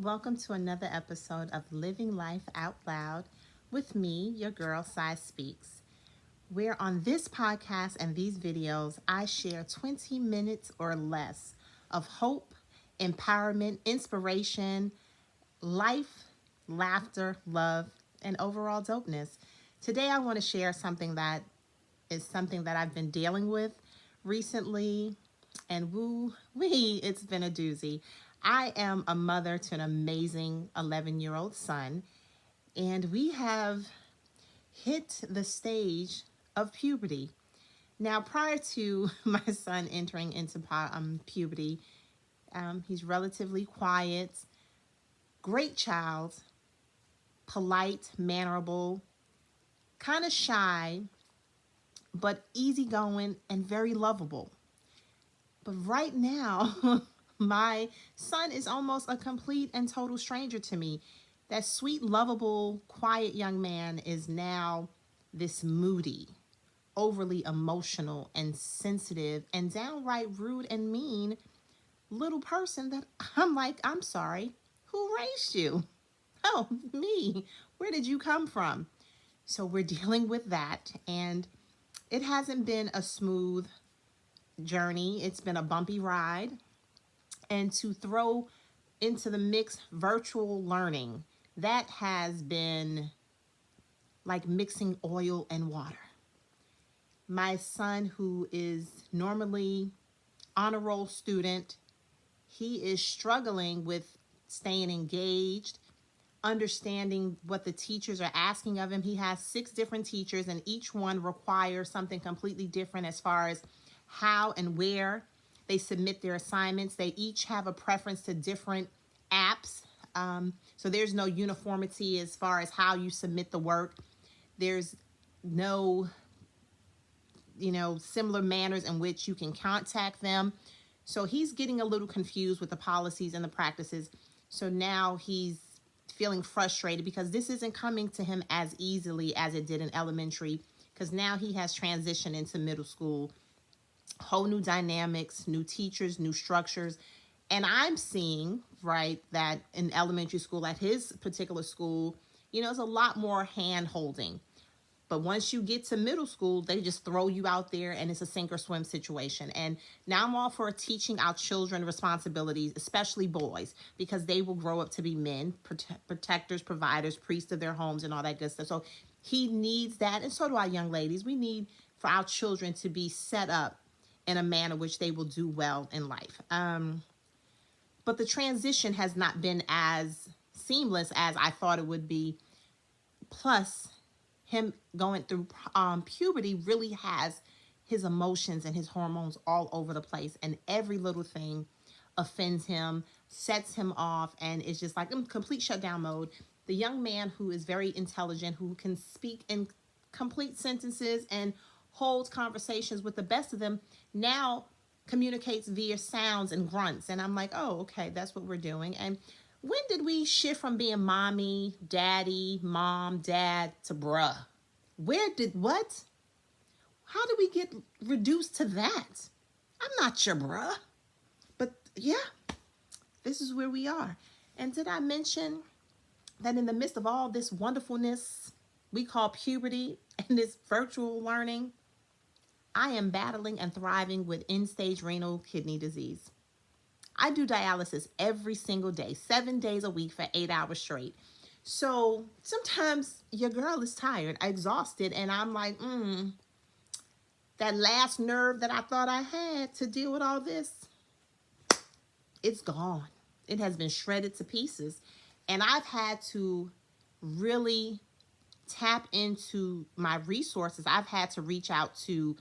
Welcome to another episode of Living Life Out Loud with me, your girl, Sai Speaks. Where on this podcast and these videos, I share 20 minutes or less of hope, empowerment, inspiration, life, laughter, love, and overall dopeness. Today, I want to share something that I've been dealing with recently, and woo wee, it's been a doozy. I am a mother to an amazing 11-year-old son, and we have hit the stage of puberty. Now, prior to my son entering into puberty, he's relatively quiet, great child, polite, mannerable, kind of shy, but easygoing and very lovable. But right now, my son is almost a complete and total stranger to me. That sweet, lovable, quiet young man is now this moody, overly emotional and sensitive and downright rude and mean little person that I'm like, I'm sorry, who raised you? Oh, me. Where did you come from? So we're dealing with that, and it hasn't been a smooth journey. It's been a bumpy ride. And to throw into the mix virtual learning, that has been like mixing oil and water. My son, who is normally honor roll student, he is struggling with staying engaged, understanding what the teachers are asking of him. He has 6 different teachers, and each one requires something completely different as far as how and where they submit their assignments. They each have a preference to different apps. So there's no uniformity as far as how you submit the work. There's no, similar manners in which you can contact them. So he's getting a little confused with the policies and the practices. So now he's feeling frustrated because this isn't coming to him as easily as it did in elementary, because now he has transitioned into middle school. Whole new dynamics, new teachers, new structures. And I'm seeing, right, that in elementary school, at his particular school, it's a lot more hand holding. But once you get to middle school, they just throw you out there and it's a sink or swim situation. And now I'm all for teaching our children responsibilities, especially boys, because they will grow up to be men, protectors, providers, priests of their homes, and all that good stuff. So he needs that. And so do our young ladies. We need for our children to be set up in a manner which they will do well in life. But the transition has not been as seamless as I thought it would be. Plus, him going through puberty really has his emotions and his hormones all over the place, and every little thing offends him, sets him off, and it's just like complete shutdown mode. The young man, who is very intelligent, who can speak in complete sentences and holds conversations with the best of them, now communicates via sounds and grunts. And I'm like, oh, okay, that's what we're doing. And when did we shift from being mommy, daddy, mom, dad to bruh? What? How did we get reduced to that? I'm not your bruh. But yeah, this is where we are. And did I mention that in the midst of all this wonderfulness we call puberty and this virtual learning, I am battling and thriving with end-stage renal kidney disease. I do dialysis every single day, 7 days a week for 8 hours straight. So sometimes your girl is tired, exhausted, and I'm like, that last nerve that I thought I had to deal with all this, it's gone. It has been shredded to pieces. And I've had to really tap into my resources. I've had to reach out to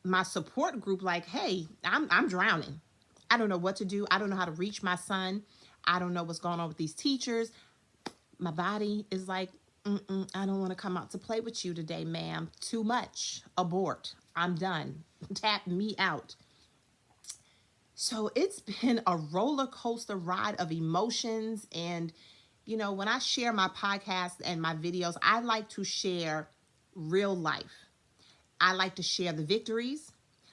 my support group like, hey, I'm drowning. I don't know what to do. I don't know how to reach my son. I don't know what's going on with these teachers. My body is like, I don't want to come out to play with you today, ma'am. Too much. Abort. I'm done. Tap me out. So it's been a roller coaster ride of emotions. And, when I share my podcast and my videos, I like to share real life. I like to share the victories,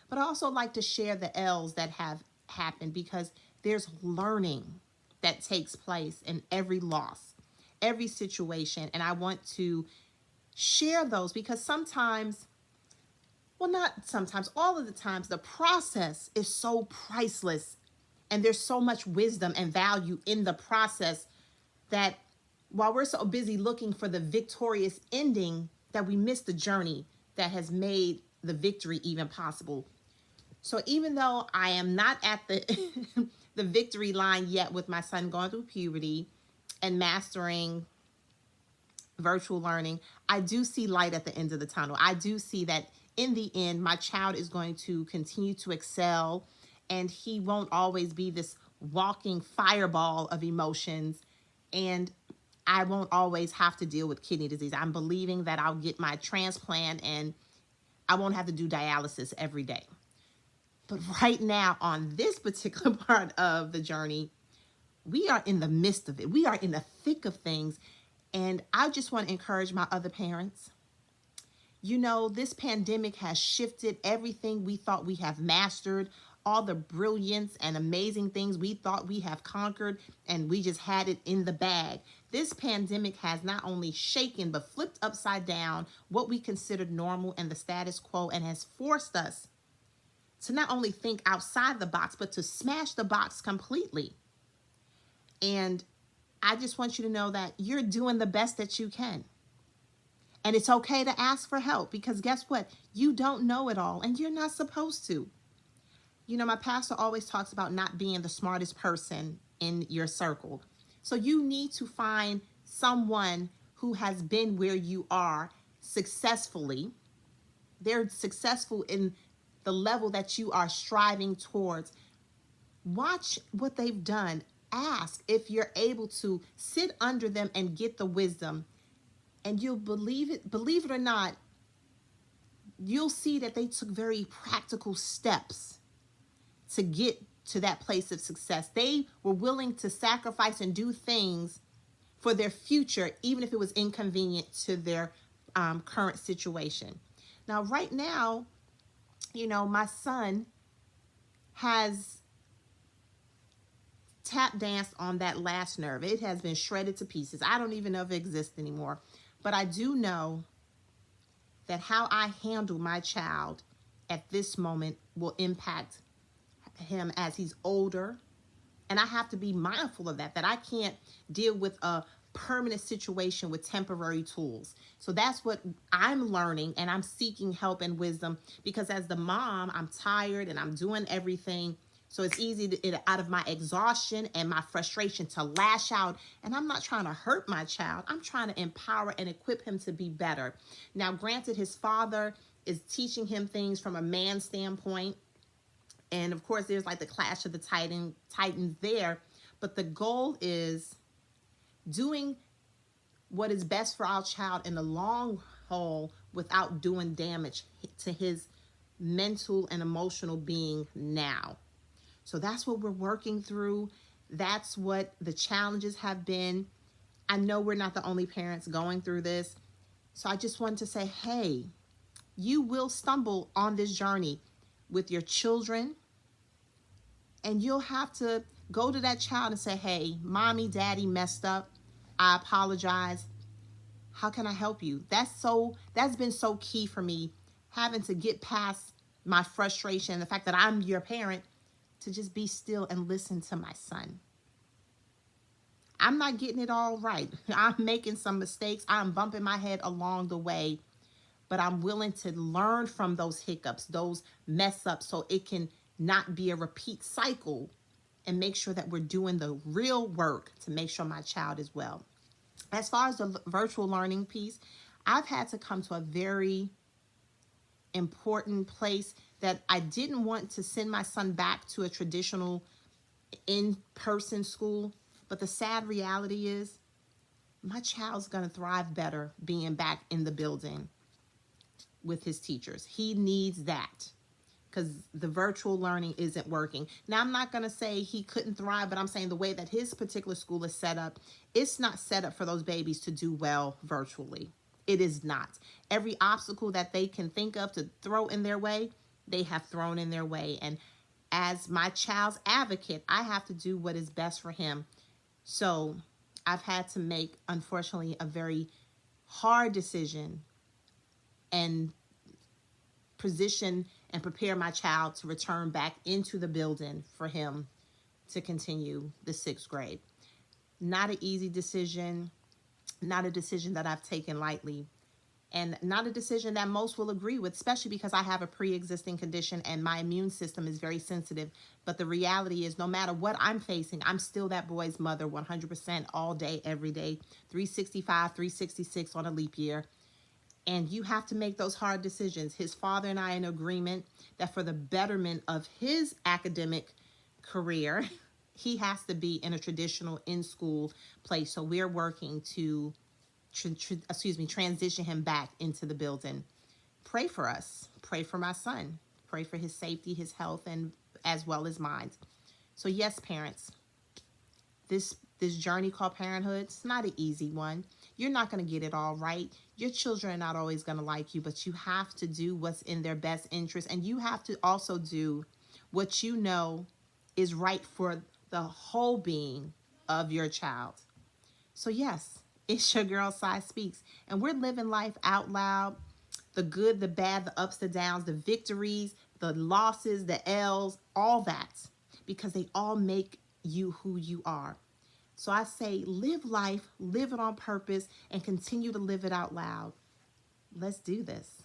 but I also like to share the L's that have happened, because there's learning that takes place in every loss, every situation. And I want to share those because sometimes, well, not sometimes, all of the times, the process is so priceless. And there's so much wisdom and value in the process that while we're so busy looking for the victorious ending, that we miss the journey that has made the victory even possible. So even though I am not at the the victory line yet with my son going through puberty and mastering virtual learning, I do see light at the end of the tunnel. I do see that in the end, my child is going to continue to excel, and he won't always be this walking fireball of emotions. And I won't always have to deal with kidney disease. I'm believing that I'll get my transplant and I won't have to do dialysis every day. But right now, on this particular part of the journey, we are in the midst of it. We are in the thick of things. And I just want to encourage my other parents. You know, this pandemic has shifted everything we thought we have mastered, all the brilliance and amazing things we thought we have conquered, and we just had it in the bag. This pandemic has not only shaken, but flipped upside down what we considered normal and the status quo, and has forced us to not only think outside the box, but to smash the box completely. And I just want you to know that you're doing the best that you can. And it's okay to ask for help, because guess what? You don't know it all, and you're not supposed to. You know, my pastor always talks about not being the smartest person in your circle. So you need to find someone who has been where you are successfully. They're successful in the level that you are striving towards. Watch what they've done. Ask if you're able to sit under them and get the wisdom. And you'll believe it or not, you'll see that they took very practical steps to get to that place of success. They were willing to sacrifice and do things for their future, even if it was inconvenient to their current situation. Now, right now, you know, my son has tap danced on that last nerve. It has been shredded to pieces. I don't even know if it exists anymore. But I do know that how I handle my child at this moment will impact him as he's older. And I have to be mindful of that I can't deal with a permanent situation with temporary tools. So that's what I'm learning, and I'm seeking help and wisdom, because as the mom, I'm tired and I'm doing everything. So it's easy to, out of my exhaustion and my frustration, to lash out. And I'm not trying to hurt my child. I'm trying to empower and equip him to be better. Now, granted, his father is teaching him things from a man standpoint. And of course, there's like the clash of the titans there. But the goal is doing what is best for our child in the long haul without doing damage to his mental and emotional being now. So that's what we're working through. That's what the challenges have been. I know we're not the only parents going through this. So I just wanted to say, hey, you will stumble on this journey with your children. And you'll have to go to that child and say, hey, mommy, daddy messed up. I apologize. How can I help you? That's been so key for me, having to get past my frustration, the fact that I'm your parent, to just be still and listen to my son. I'm not getting it all right. I'm making some mistakes. I'm bumping my head along the way, but I'm willing to learn from those hiccups, those mess ups, so it can not be a repeat cycle, and make sure that we're doing the real work to make sure my child is well. As far as the virtual learning piece, I've had to come to a very important place that I didn't want to send my son back to a traditional in-person school. But the sad reality is my child's going to thrive better being back in the building with his teachers. He needs that, because the virtual learning isn't working. Now, I'm not going to say he couldn't thrive, but I'm saying the way that his particular school is set up, it's not set up for those babies to do well virtually. It is not. Every obstacle that they can think of to throw in their way, they have thrown in their way. And as my child's advocate, I have to do what is best for him. So I've had to make, unfortunately, a very hard decision and position and prepare my child to return back into the building for him to continue the sixth grade. Not an easy decision, not a decision that I've taken lightly, and not a decision that most will agree with, especially because I have a pre-existing condition and my immune system is very sensitive. But the reality is, no matter what I'm facing, I'm still that boy's mother 100% all day, every day, 365, 366 on a leap year. And you have to make those hard decisions. His father and I are in agreement that for the betterment of his academic career, he has to be in a traditional in-school place. So we're working to transition him back into the building. Pray for us. Pray for my son. Pray for his safety, his health, and as well as mine. So yes, parents, this journey called parenthood, it's not an easy one. You're not going to get it all right. Your children are not always going to like you, but you have to do what's in their best interest, and you have to also do what you know is right for the whole being of your child. So yes, it's your girl Sai Speaks, and we're living life out loud. The good, the bad, the ups, the downs, the victories, the losses, the L's, all that, because they all make you who you are. So I say, live life, live it on purpose, and continue to live it out loud. Let's do this.